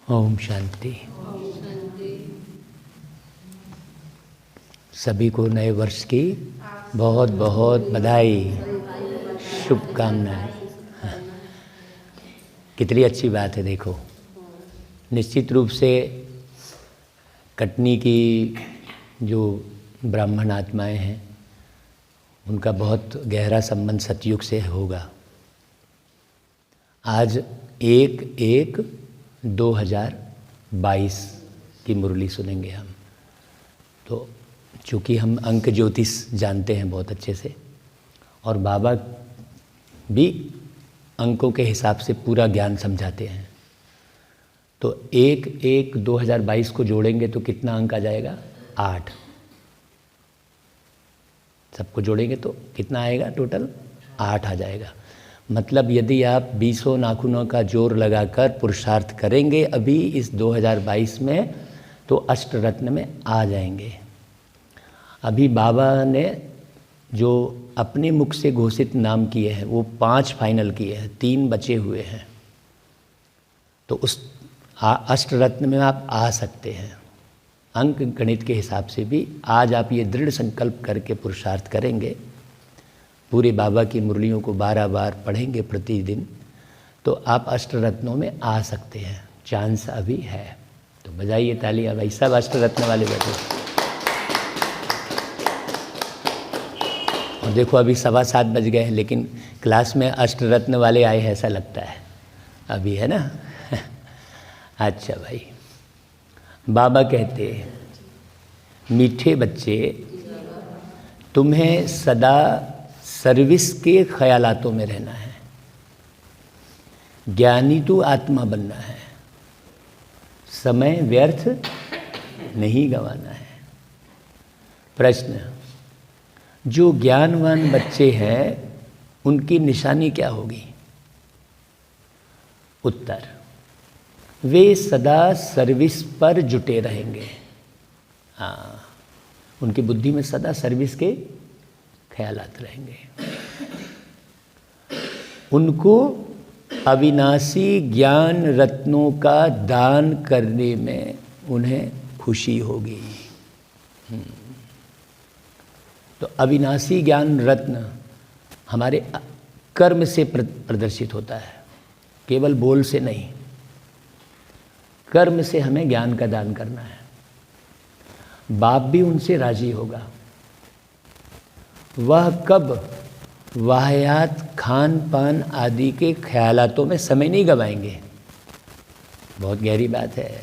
ओम शांति। सभी को नए वर्ष की बहुत बहुत बधाई, शुभकामनाएं। कितनी अच्छी बात है। देखो, निश्चित रूप से कटनी की जो ब्राह्मण आत्माएं हैं उनका बहुत गहरा संबंध सतयुग से होगा। आज 1/1/2022 की मुरली सुनेंगे हम। तो चूँकि हम अंक ज्योतिष जानते हैं बहुत अच्छे से, और बाबा भी अंकों के हिसाब से पूरा ज्ञान समझाते हैं, तो 1/1/2022 को जोड़ेंगे तो कितना अंक आ जाएगा? 8। सबको जोड़ेंगे तो कितना आएगा? टोटल 8 आ जाएगा। मतलब यदि आप 20 नाखूनों का जोर लगाकर पुरुषार्थ करेंगे अभी इस 2022 में, तो अष्टरत्न में आ जाएंगे। अभी बाबा ने जो अपने मुख से घोषित नाम किए हैं वो 5 फाइनल किए हैं, 3 बचे हुए हैं। तो उस अष्टरत्न में आप आ सकते हैं। अंक गणित के हिसाब से भी आज आप ये दृढ़ संकल्प करके पुरुषार्थ करेंगे, पूरे बाबा की मुरलियों को 12 बार पढ़ेंगे प्रतिदिन, तो आप अष्टरत्नों में आ सकते हैं। चांस अभी है। तो बजाइए तालियां भाई, सब अष्टरत्न वाले बैठे। और देखो अभी 7:15 बज गए हैं, लेकिन क्लास में अष्टरत्न वाले आए हैं ऐसा लगता है अभी, है ना? अच्छा भाई, बाबा कहते हैं, मीठे बच्चे, तुम्हें सदा सर्विस के ख्यालातों में रहना है। ज्ञानी तो आत्मा बनना है, समय व्यर्थ नहीं गंवाना है। प्रश्न, जो ज्ञानवान बच्चे हैं उनकी निशानी क्या होगी? उत्तर, वे सदा सर्विस पर जुटे रहेंगे। हाँ, उनकी बुद्धि में सदा सर्विस के ख्यालात रहेंगे। उनको अविनाशी ज्ञान रत्नों का दान करने में उन्हें खुशी होगी। तो अविनाशी ज्ञान रत्न हमारे कर्म से प्रदर्शित होता है, केवल बोल से नहीं। कर्म से हमें ज्ञान का दान करना है। बाप भी उनसे राजी होगा। वह कब वाहियात खान पान आदि के ख्यालातों में समय नहीं गवाएंगे। बहुत गहरी बात है।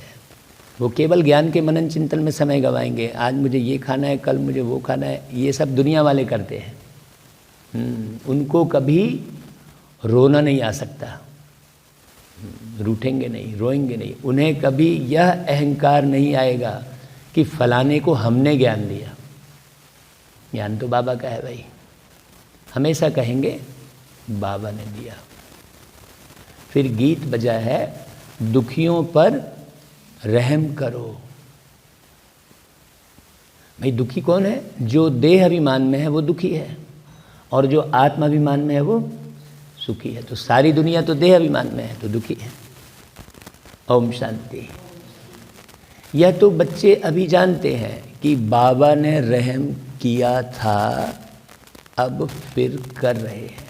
वो केवल ज्ञान के मनन चिंतन में समय गवाएंगे। आज मुझे ये खाना है, कल मुझे वो खाना है, ये सब दुनिया वाले करते हैं। उनको कभी रोना नहीं आ सकता, रूठेंगे नहीं, रोएंगे नहीं। उन्हें कभी यह अहंकार नहीं आएगा कि फलाने को हमने ज्ञान दिया। ज्ञान तो बाबा का है भाई। हमेशा कहेंगे बाबा ने दिया। फिर गीत बजा है, दुखियों पर रहम करो। भाई दुखी कौन है? जो देह अभिमान में है वो दुखी है, और जो आत्माभिमान में है वो सुखी है। तो सारी दुनिया तो देह अभिमान में है तो दुखी है। ओम शांति। यह तो बच्चे अभी जानते हैं कि बाबा ने रहम किया था, अब फिर कर रहे हैं।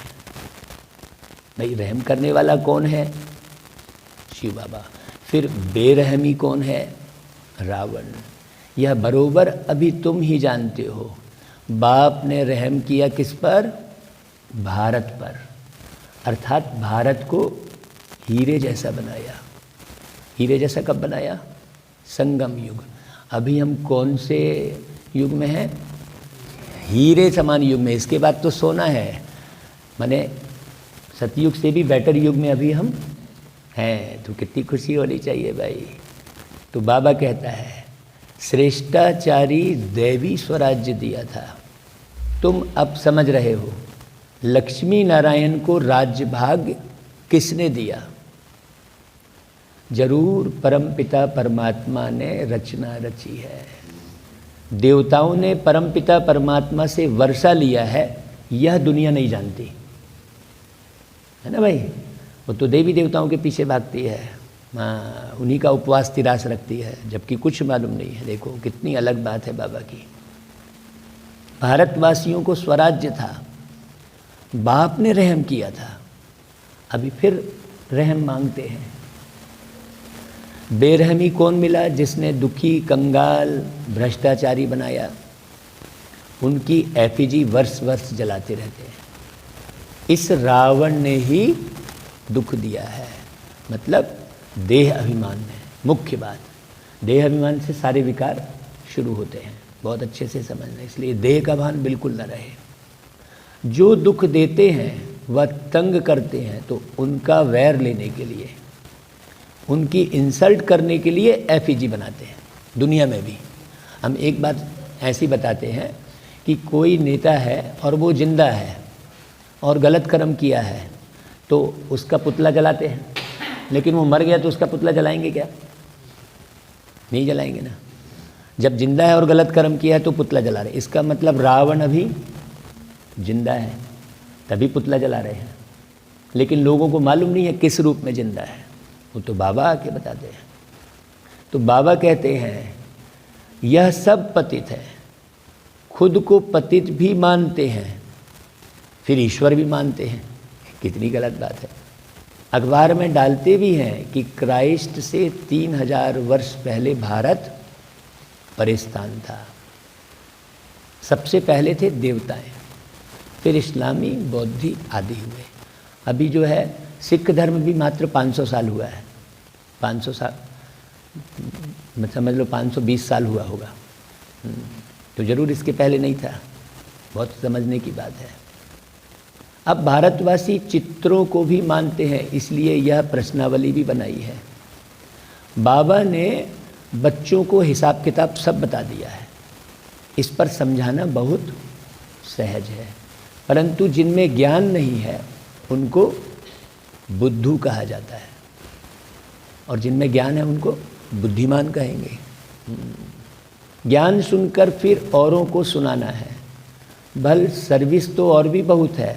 भाई रहम करने वाला कौन है? शिव बाबा। फिर बेरहमी कौन है? रावण। यह बरोबर अभी तुम ही जानते हो। बाप ने रहम किया किस पर? भारत पर। अर्थात भारत को हीरे जैसा बनाया। हीरे जैसा कब बनाया? संगम युग। अभी हम कौन से युग में हैं? हीरे समान युग में। इसके बाद तो सोना है, माने सतयुग से भी बेटर युग में अभी हम हैं। तो कितनी खुशी होनी चाहिए भाई। तो बाबा कहता है, श्रेष्ठाचारी दैवी स्वराज्य दिया था, तुम अब समझ रहे हो लक्ष्मी नारायण को राज्य भाग किसने दिया? जरूर परमपिता परमात्मा ने रचना रची है। देवताओं ने परमपिता परमात्मा से वर्षा लिया है, यह दुनिया नहीं जानती है ना भाई। वो तो देवी देवताओं के पीछे भागती है। हाँ, उन्हीं का उपवास तिरास रखती है, जबकि कुछ मालूम नहीं है। देखो कितनी अलग बात है बाबा की। भारतवासियों को स्वराज्य था, बाप ने रहम किया था, अभी फिर रहम मांगते हैं। बेरहमी कौन मिला? जिसने दुखी, कंगाल, भ्रष्टाचारी बनाया, उनकी एफिजी वर्ष वर्ष जलाते रहते हैं। इस रावण ने ही दुख दिया है। मतलब देह अभिमान है मुख्य बात। देह अभिमान से सारे विकार शुरू होते हैं, बहुत अच्छे से समझना। इसलिए देह का भान बिल्कुल न रहे। जो दुख देते हैं वह तंग करते हैं, तो उनका वैर लेने के लिए, उनकी इंसल्ट करने के लिए एफिजी बनाते हैं। दुनिया में भी हम एक बात ऐसी बताते हैं कि कोई नेता है और वो जिंदा है और गलत कर्म किया है, तो उसका पुतला जलाते हैं। लेकिन वो मर गया तो उसका पुतला जलाएंगे क्या? नहीं जलाएंगे ना। जब जिंदा है और गलत कर्म किया है तो पुतला जला रहे। इसका मतलब रावण अभी जिंदा है, तभी पुतला जला रहे हैं। लेकिन लोगों को मालूम नहीं है किस रूप में जिंदा है, वो तो बाबा आके बताते हैं। तो बाबा कहते हैं यह सब पतित है, खुद को पतित भी मानते हैं, फिर ईश्वर भी मानते हैं। कितनी गलत बात है। अखबार में डालते भी हैं कि क्राइस्ट से 3000 वर्ष पहले भारत परिस्थान था। सबसे पहले थे देवताएं, फिर इस्लामी, बौद्धि आदि हुए। अभी जो है सिख धर्म भी मात्र 500 साल हुआ है। 500 साल मतलब समझ लो 520 साल हुआ होगा। तो ज़रूर इसके पहले नहीं था। बहुत समझने की बात है। अब भारतवासी चित्रों को भी मानते हैं, इसलिए यह प्रश्नावली भी बनाई है। बाबा ने बच्चों को हिसाब किताब सब बता दिया है। इस पर समझाना बहुत सहज है, परंतु जिनमें ज्ञान नहीं है उनको बुद्धू कहा जाता है, और जिनमें ज्ञान है उनको बुद्धिमान कहेंगे। ज्ञान सुनकर फिर औरों को सुनाना है। भल सर्विस तो और भी बहुत है,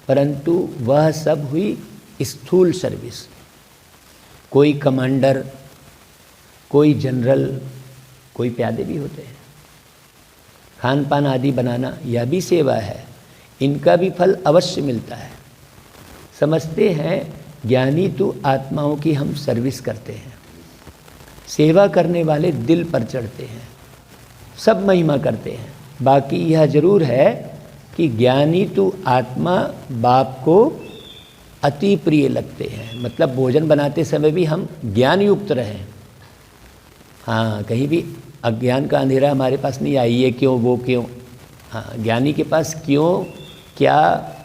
परंतु वह सब हुई स्थूल सर्विस। कोई कमांडर, कोई जनरल, कोई प्यादे भी होते हैं। खान पान आदि बनाना यह भी सेवा है, इनका भी फल अवश्य मिलता है। समझते हैं ज्ञानी तो आत्माओं की हम सर्विस करते हैं। सेवा करने वाले दिल पर चढ़ते हैं, सब महिमा करते हैं। बाकी यह जरूर है कि ज्ञानी तो आत्मा बाप को अति प्रिय लगते हैं। मतलब भोजन बनाते समय भी हम ज्ञान युक्त रहें। हाँ, कहीं भी अज्ञान का अंधेरा हमारे पास नहीं आई, ये क्यों, वो क्यों। हाँ, ज्ञानी के पास क्यों, क्या,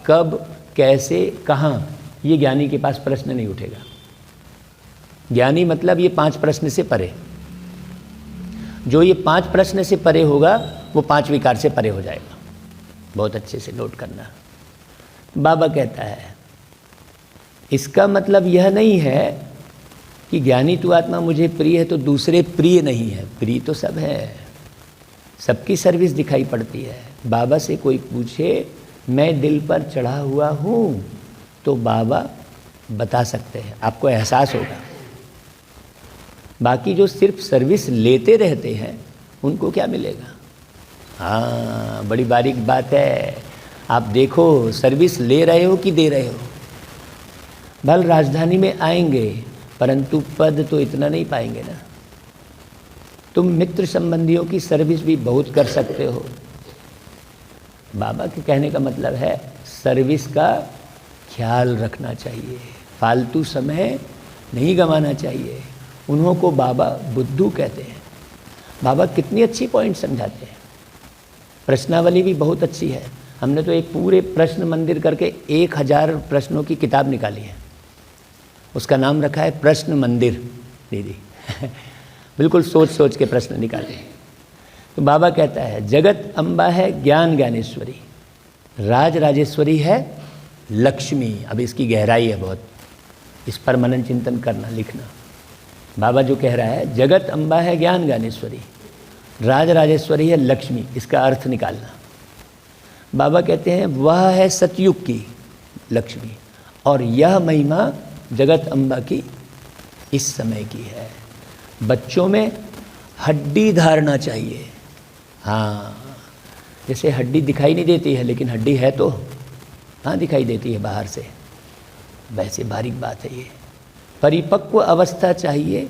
कब, कैसे, कहाँ, ये ज्ञानी के पास प्रश्न नहीं उठेगा। ज्ञानी मतलब ये 5 प्रश्न से परे। जो ये 5 प्रश्न से परे होगा वो 5 विकार से परे हो जाएगा। बहुत अच्छे से नोट करना। बाबा कहता है इसका मतलब यह नहीं है कि ज्ञानी तू आत्मा मुझे प्रिय है तो दूसरे प्रिय नहीं है। प्रिय तो सब है, सबकी सर्विस दिखाई पड़ती है। बाबा से कोई पूछे मैं दिल पर चढ़ा हुआ हूँ, तो बाबा बता सकते हैं, आपको एहसास होगा। बाकी जो सिर्फ सर्विस लेते रहते हैं उनको क्या मिलेगा? हाँ, बड़ी बारीक बात है। आप देखो सर्विस ले रहे हो कि दे रहे हो। भल राजधानी में आएंगे, परंतु पद तो इतना नहीं पाएंगे ना। तुम मित्र संबंधियों की सर्विस भी बहुत कर सकते हो। बाबा के कहने का मतलब है सर्विस का ख्याल रखना चाहिए, फालतू समय नहीं गंवाना चाहिए। उन्हों को बाबा बुद्धू कहते हैं। बाबा कितनी अच्छी पॉइंट समझाते हैं। प्रश्नावली भी बहुत अच्छी है। हमने तो एक पूरे प्रश्न मंदिर करके 1000 प्रश्नों की किताब निकाली है। उसका नाम रखा है प्रश्न मंदिर। दीदी बिल्कुल सोच सोच के प्रश्न निकाले। तो बाबा कहता है जगत अम्बा है ज्ञान ज्ञानेश्वरी, राज राजेश्वरी है लक्ष्मी। अब इसकी गहराई है बहुत, इस पर मनन चिंतन करना, लिखना। बाबा जो कह रहा है जगत अम्बा है ज्ञान ज्ञानेश्वरी, राज राजेश्वरी है लक्ष्मी, इसका अर्थ निकालना। बाबा कहते हैं वह है सतयुग की लक्ष्मी, और यह महिमा जगत अम्बा की इस समय की है। बच्चों में हड्डी धारना चाहिए। हाँ, जैसे हड्डी दिखाई नहीं देती है लेकिन हड्डी है तो हाँ दिखाई देती है बाहर से, वैसे बारीक बात है ये। परिपक्व अवस्था चाहिए,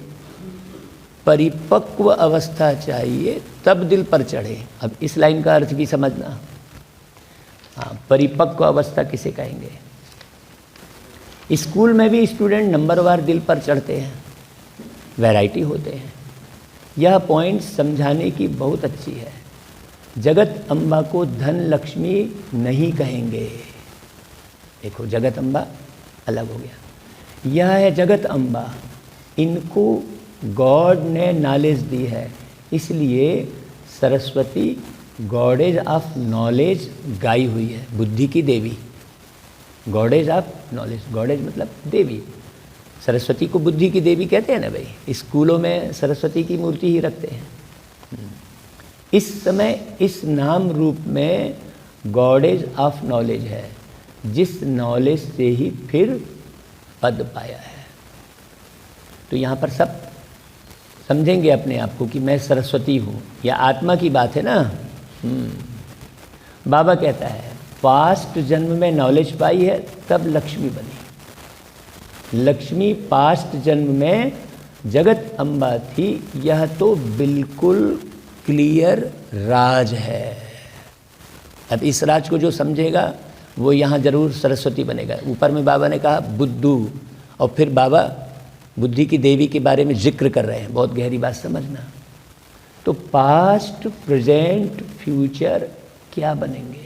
परिपक्व अवस्था चाहिए तब दिल पर चढ़े। अब इस लाइन का अर्थ भी समझना। हाँ, परिपक्व अवस्था किसे कहेंगे? स्कूल में भी स्टूडेंट नंबरवार दिल पर चढ़ते हैं, वैरायटी होते हैं। यह पॉइंट समझाने की बहुत अच्छी है। जगत अम्बा को धन लक्ष्मी नहीं कहेंगे। देखो, जगत अम्बा अलग हो गया, यह है जगत अम्बा। इनको गॉड ने नॉलेज दी है, इसलिए सरस्वती गॉडेज ऑफ नॉलेज गाई हुई है, बुद्धि की देवी। गॉडेज ऑफ नॉलेज, गॉडेज मतलब देवी। सरस्वती को बुद्धि की देवी कहते हैं ना भाई। स्कूलों में सरस्वती की मूर्ति ही रखते हैं। इस समय इस नाम रूप में गॉडेज ऑफ नॉलेज है, जिस नॉलेज से ही फिर पद पाया है। तो यहाँ पर सब समझेंगे अपने आप को कि मैं सरस्वती हूँ, या आत्मा की बात है ना। बाबा कहता है पास्ट जन्म में नॉलेज पाई है तब लक्ष्मी बनी। लक्ष्मी पास्ट जन्म में जगत अम्बा थी। यह तो बिल्कुल क्लियर राज है। अब इस राज को जो समझेगा वो यहाँ जरूर सरस्वती बनेगा। ऊपर में बाबा ने कहा बुद्धू, और फिर बाबा बुद्धि की देवी के बारे में जिक्र कर रहे हैं। बहुत गहरी बात समझना। तो पास्ट, प्रेजेंट, फ्यूचर क्या बनेंगे?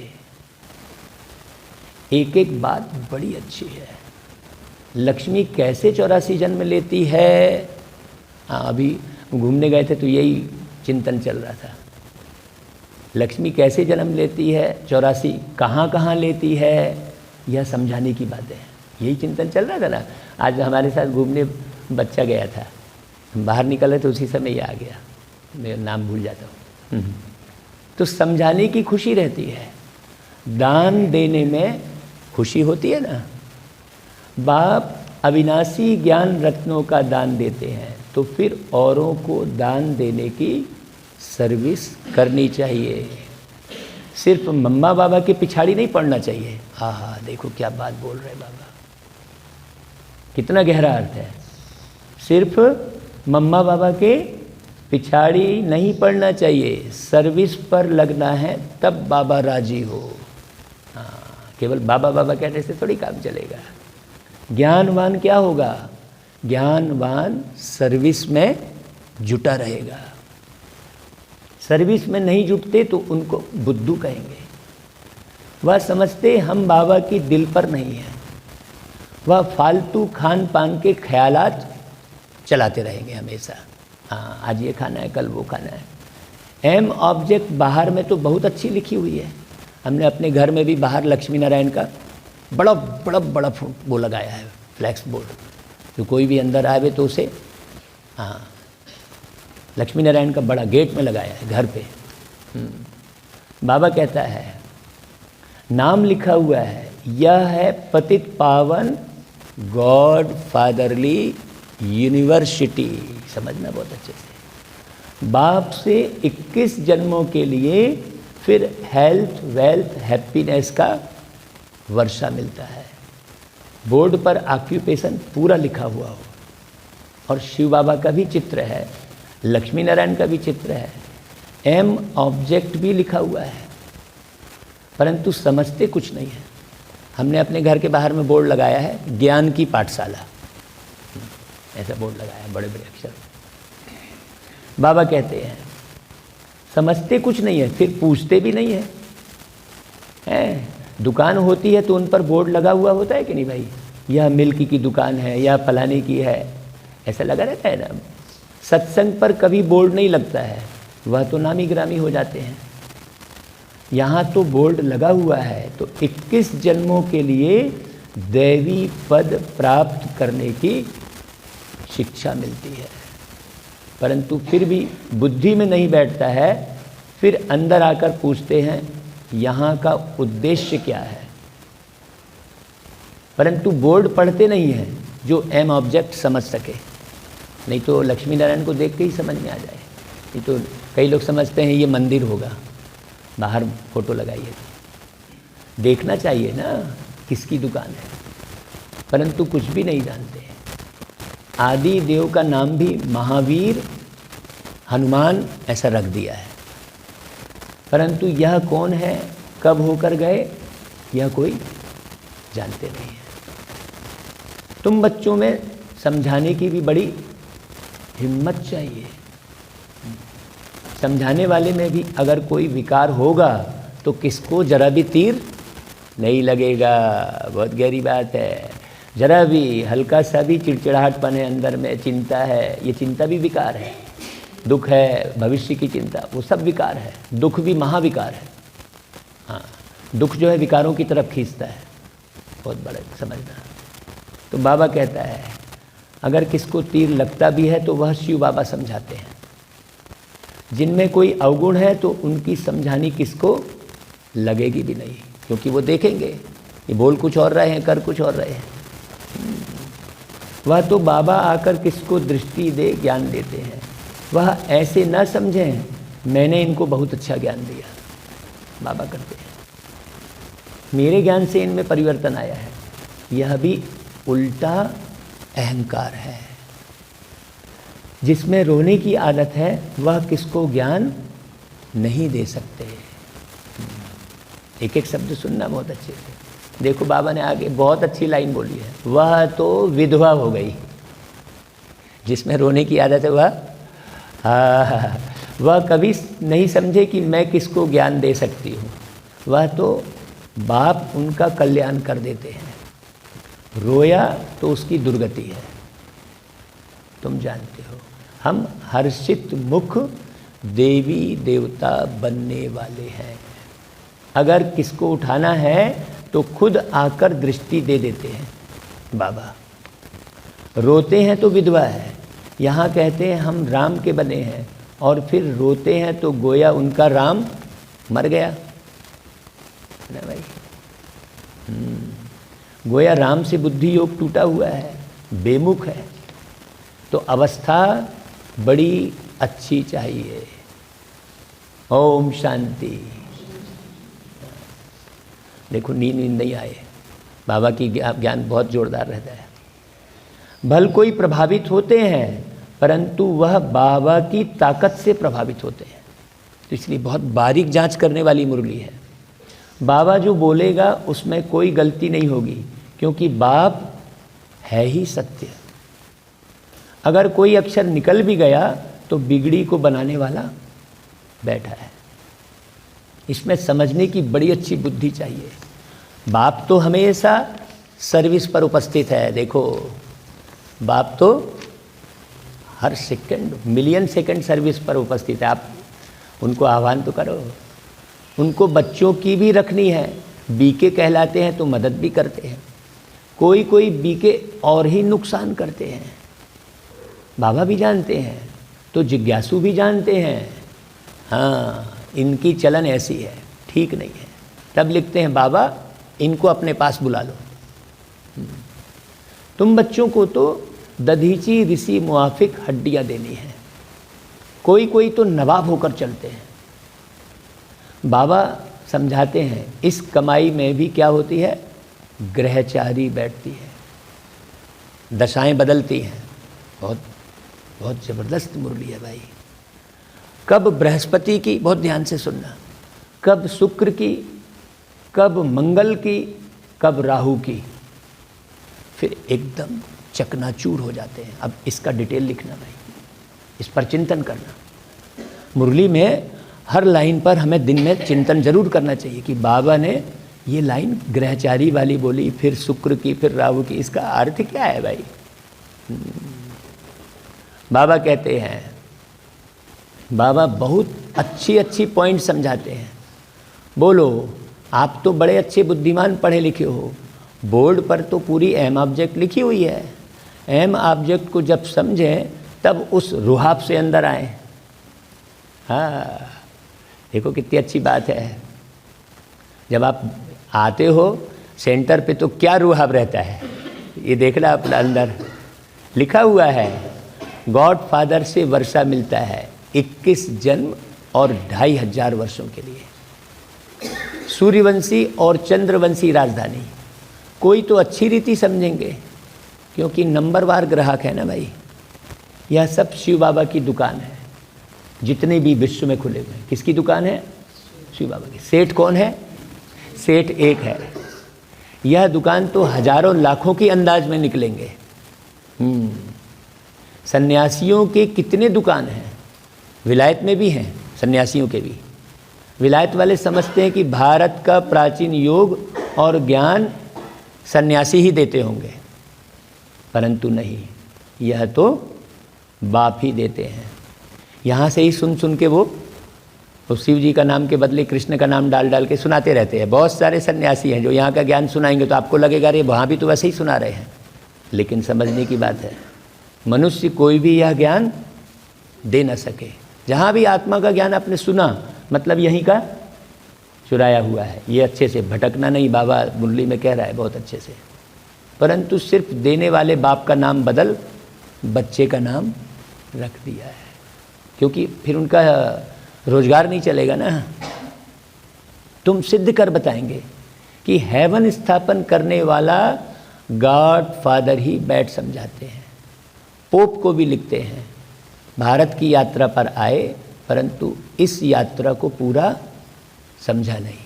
एक एक बात बड़ी अच्छी है। लक्ष्मी कैसे 84 जन्म लेती है? हाँ, अभी घूमने गए थे तो यही चिंतन चल रहा था। लक्ष्मी कैसे जन्म लेती है, 84 कहाँ कहाँ लेती है, यह समझाने की बात है। यही चिंतन चल रहा था ना। आज हमारे साथ घूमने बच्चा गया था, हम बाहर निकल रहे थे, उसी समय ये आ गया। मैं नाम भूल जाता हूँ। तो समझाने की खुशी रहती है, दान देने में खुशी होती है ना। बाप अविनाशी ज्ञान रत्नों का दान देते हैं, तो फिर औरों को दान देने की सर्विस करनी चाहिए। सिर्फ मम्मा बाबा के पिछाड़ी नहीं पड़ना चाहिए। हाँ हाँ, देखो क्या बात बोल रहे बाबा, कितना गहरा अर्थ है। सिर्फ मम्मा बाबा के पिछाड़ी नहीं पड़ना चाहिए, सर्विस पर लगना है, तब बाबा राजी हो। हाँ, केवल बाबा बाबा कहने से थोड़ी काम चलेगा। ज्ञानवान क्या होगा? ज्ञानवान सर्विस में जुटा रहेगा। सर्विस में नहीं जुटते तो उनको बुद्धू कहेंगे। वह समझते हम बाबा की दिल पर नहीं है, वह फालतू खान पान के ख्यालात चलाते रहेंगे हमेशा। हाँ, आज ये खाना है, कल वो खाना है। एम ऑब्जेक्ट बाहर में तो बहुत अच्छी लिखी हुई है। हमने अपने घर में भी बाहर लक्ष्मी नारायण का बड़ा बड़ा बड़ा वो लगाया है, फ्लैक्स बोर्ड। तो कोई भी अंदर आवे तो उसे, हाँ, लक्ष्मी नारायण का बड़ा गेट में लगाया है घर पे। बाबा कहता है, नाम लिखा हुआ है, यह है पतित पावन गॉड फादरली यूनिवर्सिटी। समझना बहुत अच्छे से। बाप से 21 जन्मों के लिए फिर हेल्थ, वेल्थ, हैप्पीनेस का वर्षा मिलता है। बोर्ड पर ऑक्यूपेशन पूरा लिखा हुआ हो, और शिव बाबा का भी चित्र है, लक्ष्मी नारायण का भी चित्र है, एम ऑब्जेक्ट भी लिखा हुआ है, परंतु समझते कुछ नहीं है। हमने अपने घर के बाहर में बोर्ड लगाया है, ज्ञान की पाठशाला, ऐसा बोर्ड लगाया है, बड़े बड़े अक्षर। बाबा कहते हैं समझते कुछ नहीं है, फिर पूछते भी नहीं है। दुकान होती है तो उन पर बोर्ड लगा हुआ होता है कि नहीं भाई, यह मिल्क की दुकान है, यह फलाने की है, ऐसा लगा रहता है ना। सत्संग पर कभी बोर्ड नहीं लगता है, वह तो नामी ग्रामी हो जाते हैं। यहाँ तो बोर्ड लगा हुआ है, तो 21 जन्मों के लिए दैवी पद प्राप्त करने की शिक्षा मिलती है, परंतु फिर भी बुद्धि में नहीं बैठता है। फिर अंदर आकर पूछते हैं यहाँ का उद्देश्य क्या है, परंतु बोर्ड पढ़ते नहीं हैं जो एम ऑब्जेक्ट समझ सके। नहीं तो लक्ष्मी नारायण को देख के ही समझ में आ जाए। नहीं तो कई लोग समझते हैं ये मंदिर होगा, बाहर फोटो लगाई है, देखना चाहिए ना किसकी दुकान है, परंतु कुछ भी नहीं जानते। आदि देव का नाम भी महावीर हनुमान ऐसा रख दिया है, परंतु यह कौन है, कब होकर गए, यह कोई जानते नहीं है। तुम बच्चों में समझाने की भी बड़ी हिम्मत चाहिए। समझाने वाले में भी अगर कोई विकार होगा तो किसको जरा भी तीर नहीं लगेगा। बहुत गहरी बात है। जरा भी हल्का सा भी चिड़चिड़ाहटपन है अंदर में, चिंता है, ये चिंता भी विकार है। दुख है, भविष्य की चिंता, वो सब विकार है। दुख भी महाविकार है। हाँ, दुख जो है विकारों की तरफ खींचता है। बहुत बड़ा समझना। तो बाबा कहता है अगर किसको तीर लगता भी है तो वह शिव बाबा समझाते हैं। जिनमें कोई अवगुण है तो उनकी समझानी किसको लगेगी भी नहीं, क्योंकि वो देखेंगे ये बोल कुछ और रहे हैं, कर कुछ और रहे हैं। वह तो बाबा आकर किसको दृष्टि दे, ज्ञान देते हैं। वह ऐसे न समझें मैंने इनको बहुत अच्छा ज्ञान दिया। बाबा करते हैं मेरे ज्ञान से इनमें परिवर्तन आया है। यह भी उल्टा अहंकार है। जिसमें रोने की आदत है वह किसको ज्ञान नहीं दे सकते। एक एक शब्द सुनना बहुत अच्छे से। देखो बाबा ने आगे बहुत अच्छी लाइन बोली है, वह तो विधवा हो गई। जिसमें रोने की आदत है वह कभी नहीं समझे कि मैं किसको ज्ञान दे सकती हूँ। वह तो बाप उनका कल्याण कर देते हैं। रोया तो उसकी दुर्गति है, तुम जानते हो। हम हर्षित मुख देवी देवता बनने वाले हैं। अगर किसको उठाना है तो खुद आकर दृष्टि दे देते हैं बाबा। रोते हैं तो विधवा है, यहाँ कहते हैं हम राम के बने हैं, और फिर रोते हैं तो गोया उनका राम मर गया ना भाई। गोया राम से बुद्धि योग टूटा हुआ है, बेमुख है। तो अवस्था बड़ी अच्छी चाहिए। ओम शांति। देखो नींद नहीं आए, बाबा की ज्ञान बहुत जोरदार रहता है। भल कोई प्रभावित होते हैं परंतु वह बाबा की ताकत से प्रभावित होते हैं। तो इसलिए बहुत बारीक जांच करने वाली मुरली है। बाबा जो बोलेगा उसमें कोई गलती नहीं होगी, क्योंकि बाप है ही सत्य। अगर कोई अक्षर निकल भी गया तो बिगड़ी को बनाने वाला बैठा है। इसमें समझने की बड़ी अच्छी बुद्धि चाहिए। बाप तो हमेशा सर्विस पर उपस्थित है। देखो बाप तो हर सेकंड, मिलियन सेकंड सर्विस पर उपस्थित है। आप उनको आह्वान तो करो। उनको बच्चों की भी रखनी है। बीके कहलाते हैं तो मदद भी करते हैं। कोई कोई बीके और ही नुकसान करते हैं, बाबा भी जानते हैं, तो जिज्ञासु भी जानते हैं। हाँ, इनकी चलन ऐसी है, ठीक नहीं है। तब लिखते हैं बाबा इनको अपने पास बुला लो। तुम बच्चों को तो दधीची ऋषि मुआफिक हड्डियाँ देनी है। कोई कोई तो नवाब होकर चलते हैं। बाबा समझाते हैं इस कमाई में भी क्या होती है, ग्रहचारी बैठती है, दशाएं बदलती हैं। बहुत बहुत ज़बरदस्त मुरली है भाई। कब बृहस्पति की, बहुत ध्यान से सुनना, कब शुक्र की, कब मंगल की, कब राहु की, फिर एकदम चकनाचूर हो जाते हैं। अब इसका डिटेल लिखना भाई, इस पर चिंतन करना। मुरली में हर लाइन पर हमें दिन में चिंतन जरूर करना चाहिए कि बाबा ने ये लाइन ग्रहचारी वाली बोली, फिर शुक्र की, फिर राहु की, इसका अर्थ क्या है भाई। बाबा कहते हैं, बाबा बहुत अच्छी अच्छी पॉइंट समझाते हैं। बोलो आप तो बड़े अच्छे बुद्धिमान पढ़े लिखे हो, बोर्ड पर तो पूरी एम ऑब्जेक्ट लिखी हुई है। एम ऑब्जेक्ट को जब समझें तब उस रुहाब से अंदर आए। हाँ, देखो कितनी अच्छी बात है। जब आप आते हो सेंटर पे तो क्या रुहाब रहता है, ये देखना अपना अंदर लिखा हुआ है। गॉड फादर से वर्षा मिलता है 21 जन्म और 2500 वर्षों के लिए। सूर्यवंशी और चंद्रवंशी राजधानी, कोई तो अच्छी रीति समझेंगे क्योंकि नंबरवार ग्राहक है ना भाई। यह सब शिव बाबा की दुकान है, जितने भी विश्व में खुले हुए हैं। किसकी दुकान है? शिव बाबा की। सेठ कौन है? सेठ एक है। यह दुकान तो हजारों लाखों की अंदाज में निकलेंगे। सन्यासियों के कितने दुकान हैं? विलायत में भी हैं सन्यासियों के भी। विलायत वाले समझते हैं कि भारत का प्राचीन योग और ज्ञान सन्यासी ही देते होंगे, परंतु नहीं, यह तो बाप ही देते हैं। यहाँ से ही सुन सुन के वो शिव जी का नाम के बदले कृष्ण का नाम डाल डाल के सुनाते रहते हैं। बहुत सारे सन्यासी हैं जो यहाँ का ज्ञान सुनाएंगे तो आपको लगेगा अरे वहाँ भी तो वैसे ही सुना रहे हैं, लेकिन समझने की बात है मनुष्य कोई भी यह ज्ञान दे न सके। जहाँ भी आत्मा का ज्ञान आपने सुना मतलब यहीं का चुराया हुआ है। ये अच्छे से भटकना नहीं, बाबा मुरली में कह रहा है बहुत अच्छे से, परंतु सिर्फ देने वाले बाप का नाम बदल बच्चे का नाम रख दिया है, क्योंकि फिर उनका रोजगार नहीं चलेगा ना। तुम सिद्ध कर बताएंगे कि हेवन स्थापन करने वाला गॉड फादर ही बैठ समझाते हैं। पोप को भी लिखते हैं भारत की यात्रा पर आए परंतु इस यात्रा को पूरा समझा नहीं,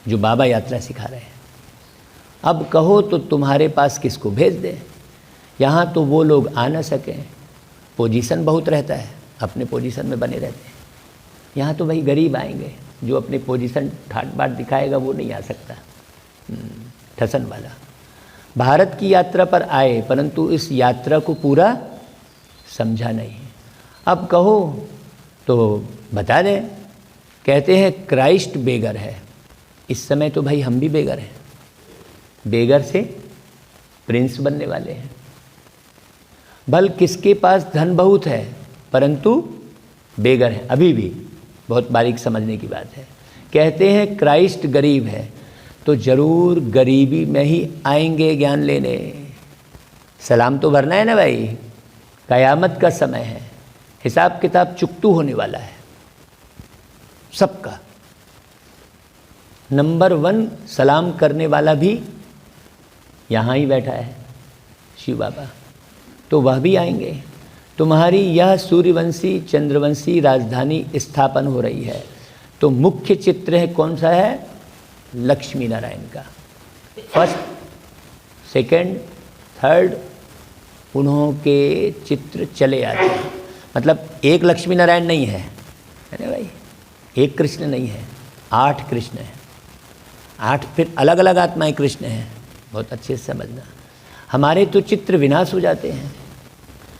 जो बाबा यात्रा सिखा रहे हैं। अब कहो तो तुम्हारे पास किसको भेज दें? यहाँ तो वो लोग आ ना सकें, पोजीशन बहुत रहता है, अपने पोजीशन में बने रहते हैं। यहाँ तो भाई गरीब आएंगे, जो अपनी पोजीशन ठाट बाट दिखाएगा वो नहीं आ सकता, ठसन वाला। भारत की यात्रा पर आए परंतु इस यात्रा को पूरा समझा नहीं। अब कहो तो बता दें, कहते हैं क्राइस्ट बेगर है। इस समय तो भाई हम भी बेगर हैं, बेगर से प्रिंस बनने वाले हैं। भल किसके पास धन बहुत है परंतु बेगर है अभी भी, बहुत बारीक समझने की बात है। कहते हैं क्राइस्ट गरीब है, तो जरूर गरीबी में ही आएंगे ज्ञान लेने। सलाम तो भरना है ना भाई, कयामत का समय है, हिसाब किताब चुकतू होने वाला है सबका। नंबर 1 सलाम करने वाला भी यहाँ ही बैठा है, शिव बाबा, तो वह भी आएंगे। तुम्हारी यह सूर्यवंशी चंद्रवंशी राजधानी स्थापन हो रही है, तो मुख्य चित्र है कौन सा है? लक्ष्मी नारायण का। फर्स्ट, सेकंड, थर्ड उन्हों के चित्र चले आते हैं। मतलब एक लक्ष्मी नारायण नहीं है ना भाई, एक कृष्ण नहीं है, 8 कृष्ण हैं, 8 फिर अलग अलग आत्माएं कृष्ण हैं। बहुत अच्छे से समझना। हमारे तो चित्र विनाश हो जाते हैं,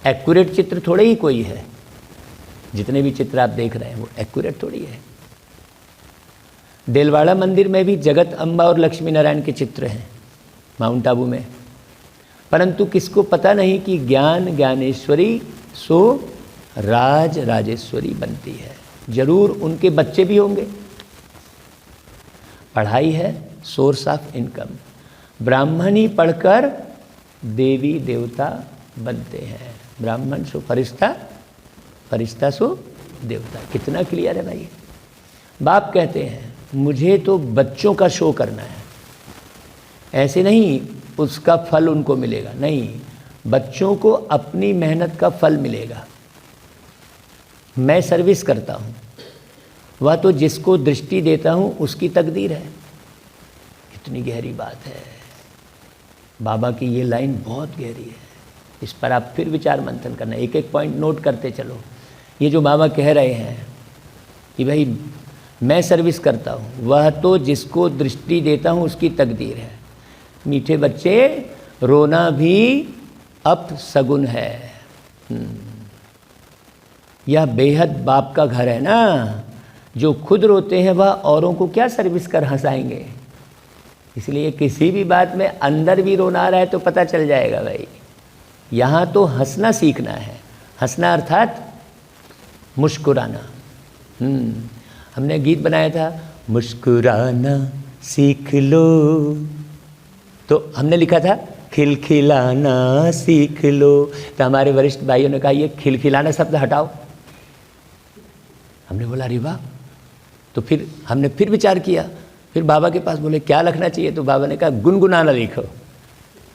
एक्यूरेट चित्र थोड़े ही कोई है। जितने भी चित्र आप देख रहे हैं वो एक्यूरेट थोड़ी है। देलवाड़ा मंदिर में भी जगत अम्बा और लक्ष्मी नारायण के चित्र हैं माउंट आबू में, परंतु किसको पता नहीं कि ज्ञान ज्ञानेश्वरी सो राज राजेश्वरी बनती है। जरूर उनके बच्चे भी होंगे। पढ़ाई है सोर्स ऑफ इनकम, ब्राह्मण ही पढ़कर देवी देवता बनते हैं। ब्राह्मण सो फरिश्ता, फरिश्ता सो देवता। कितना क्लियर है भाई। बाप कहते हैं मुझे तो बच्चों का शो करना है, ऐसे नहीं उसका फल उनको मिलेगा, नहीं, बच्चों को अपनी मेहनत का फल मिलेगा। मैं सर्विस करता हूँ, वह तो जिसको दृष्टि देता हूँ उसकी तकदीर है। कितनी गहरी बात है। बाबा की ये लाइन बहुत गहरी है, इस पर आप फिर विचार मंथन करना, एक एक पॉइंट नोट करते चलो। ये जो बाबा कह रहे हैं कि भाई मैं सर्विस करता हूँ, वह तो जिसको दृष्टि देता हूँ उसकी तकदीर है। मीठे बच्चे, रोना भी अपशगुन है। यह बेहद बाप का घर है ना। जो खुद रोते हैं वह औरों को क्या सर्विस कर हंसाएंगे। इसलिए किसी भी बात में अंदर भी रोना आ रहा है तो पता चल जाएगा भाई। यहाँ तो हंसना सीखना है। हंसना अर्थात मुस्कुराना। हमने गीत बनाया था, मुस्कुराना सीख लो, तो हमने लिखा था खिलखिलाना सीख लो। तो हमारे वरिष्ठ भाइयों ने कहा ये खिलखिलाना शब्द हटाओ। हमने बोला अरे वाह। तो फिर हमने फिर विचार किया, फिर बाबा के पास बोले क्या लिखना चाहिए, तो बाबा ने कहा गुनगुनाना लिखो।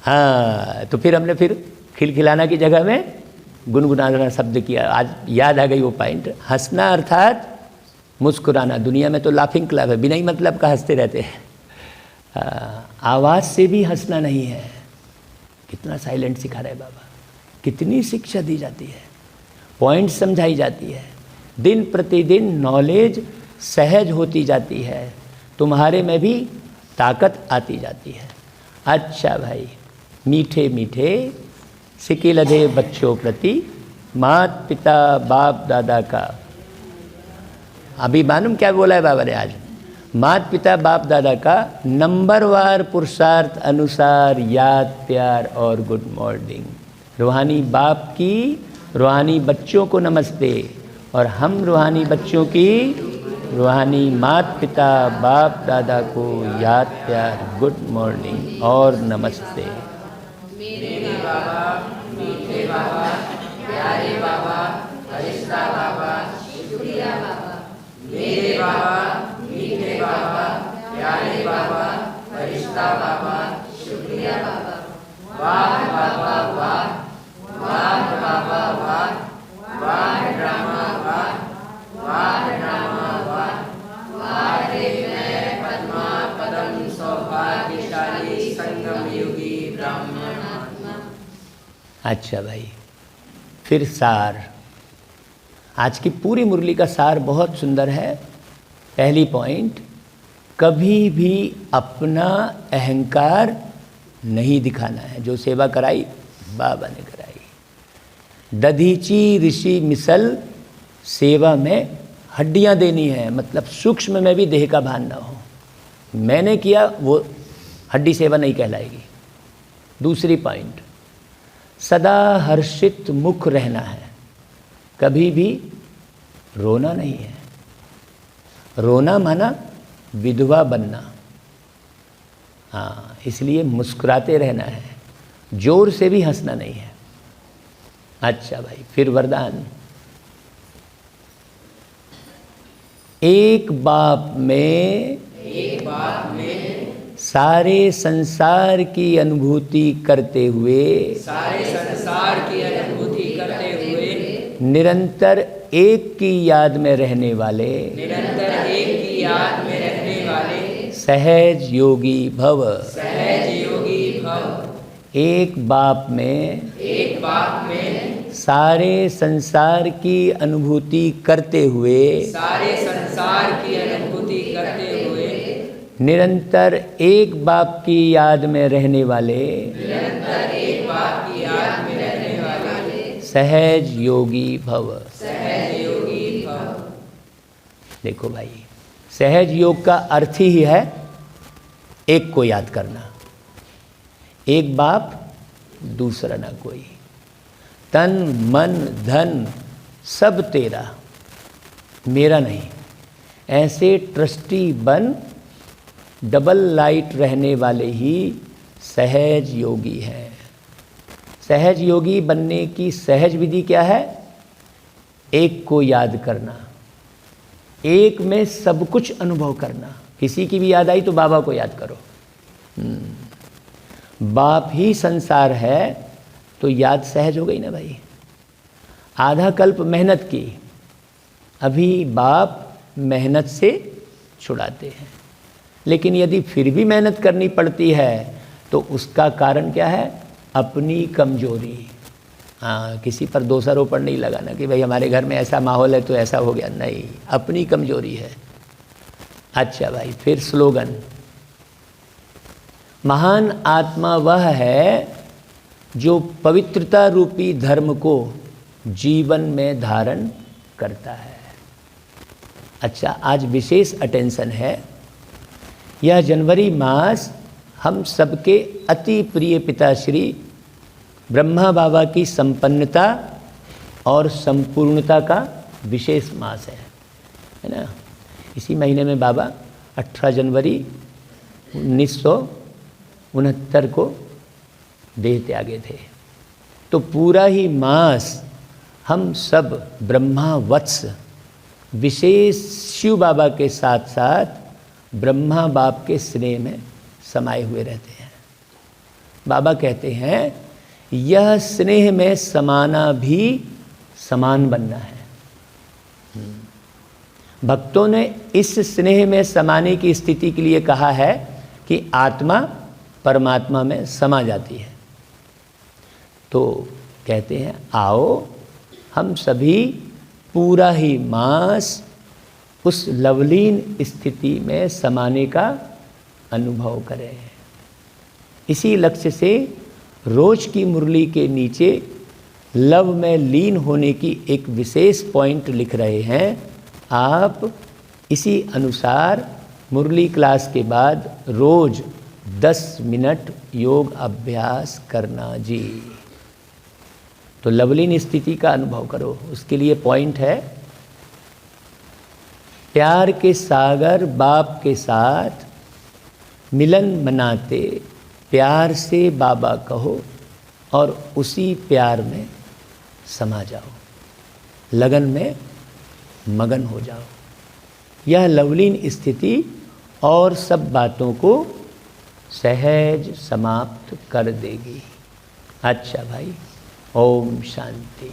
हाँ, तो फिर हमने फिर खिलखिलाना की जगह में गुनगुनाना शब्द किया। आज याद आ गई वो पॉइंट। हंसना अर्थात मुस्कुराना। दुनिया में तो लाफिंग क्लब है, बिना ही मतलब का हंसते रहते हैं। आवाज़ से भी हंसना नहीं है। कितना साइलेंट सिखा रहे बाबा, कितनी शिक्षा दी जाती है, पॉइंट समझाई जाती है। दिन प्रतिदिन नॉलेज सहज होती जाती है, तुम्हारे में भी ताकत आती जाती है। अच्छा भाई, मीठे मीठे सिके लधे बच्चों प्रति माता पिता बाप दादा का, अभी मालूम क्या बोला है बाबा ने आज, माता पिता बाप दादा का नंबरवार पुरुषार्थ अनुसार याद प्यार और गुड मॉर्निंग। रूहानी बाप की रूहानी बच्चों को नमस्ते, और हम रूहानी बच्चों की रूहानी माता पिता बाप दादा को याद प्यार गुड मॉर्निंग और नमस्ते। मेरे बाबा, मीठे बाबा, प्यारे बाबा, फरिश्ता बाबा, शुक्रिया बाबा। मेरे बाबा, मीठे बाबा, प्यारे बाबा, फरिश्ता बाबा, शुक्रिया बाबा। वाह बाबा वाह, वाह बाबा वाह, वाह ड्रामा वाह, वाह ड्रामा वाह, वाह मैं पद्मा पदम सौभाग्यशाली संगम युगी ब्राह्मण आत्मा। अच्छा भाई, फिर सार। आज की पूरी मुरली का सार बहुत सुंदर है। पहली पॉइंट, कभी भी अपना अहंकार नहीं दिखाना है। जो सेवा कराई बाबा ने कराई। दधीची ऋषि मिसल सेवा में हड्डियां देनी है, मतलब सूक्ष्म में भी देह का भान ना हो। मैंने किया वो हड्डी सेवा नहीं कहलाएगी। दूसरी पॉइंट, सदा हर्षित मुख रहना है, कभी भी रोना नहीं है। रोना माना विधवा बनना। हाँ, इसलिए मुस्कुराते रहना है, जोर से भी हंसना नहीं है। अच्छा भाई, फिर वरदान। एक बाप में सारे संसार की अनुभूति करते हुए निरंतर एक की याद में रहने वाले सहज योगी भव। एक बाप में सारे संसार की अनुभूति करते हुए निरंतर एक बाप की याद में रहने वाले सहज योगी भव। देखो भाई, सहज योग का अर्थ ही है एक को याद करना। एक बाप, दूसरा ना कोई। तन मन धन सब तेरा, मेरा नहीं। ऐसे ट्रस्टी बन डबल लाइट रहने वाले ही सहज योगी हैं। सहज योगी बनने की सहज विधि क्या है? एक को याद करना, एक में सब कुछ अनुभव करना। किसी की भी याद आई तो बाबा को याद करो। बाप ही संसार है तो याद सहज हो गई ना भाई। आधा कल्प मेहनत की, अभी बाप मेहनत से छुड़ाते हैं। लेकिन यदि फिर भी मेहनत करनी पड़ती है तो उसका कारण क्या है? अपनी कमजोरी। हाँ, किसी पर दोषारोपण नहीं लगाना कि भाई हमारे घर में ऐसा माहौल है तो ऐसा हो गया, नहीं, अपनी कमजोरी है। अच्छा भाई, फिर स्लोगन। महान आत्मा वह है जो पवित्रता रूपी धर्म को जीवन में धारण करता है। अच्छा, आज विशेष अटेंशन है। यह जनवरी मास हम सबके अति प्रिय पिताश्री ब्रह्मा बाबा की संपन्नता और संपूर्णता का विशेष मास है ना। इसी महीने में बाबा 18 जनवरी 1969 को देह त्यागे थे। तो पूरा ही मास हम सब ब्रह्मा वत्स विशेष शिव बाबा के साथ साथ ब्रह्मा बाप के स्नेह में समाये हुए रहते हैं। बाबा कहते हैं यह स्नेह में समाना भी समान बनना है। भक्तों ने इस स्नेह में समाने की स्थिति के लिए कहा है कि आत्मा परमात्मा में समा जाती है। तो कहते हैं आओ हम सभी पूरा ही मास उस लवलीन स्थिति में समाने का अनुभव करें। इसी लक्ष्य से रोज की मुरली के नीचे लव में लीन होने की एक विशेष पॉइंट लिख रहे हैं। आप इसी अनुसार मुरली क्लास के बाद रोज 10 मिनट योग अभ्यास करना जी। तो लवलीन स्थिति का अनुभव करो। उसके लिए पॉइंट है, प्यार के सागर बाप के साथ मिलन मनाते प्यार से बाबा कहो और उसी प्यार में समा जाओ, लगन में मगन हो जाओ। यह लवलीन स्थिति और सब बातों को सहज समाप्त कर देगी। अच्छा भाई, ओम शांति।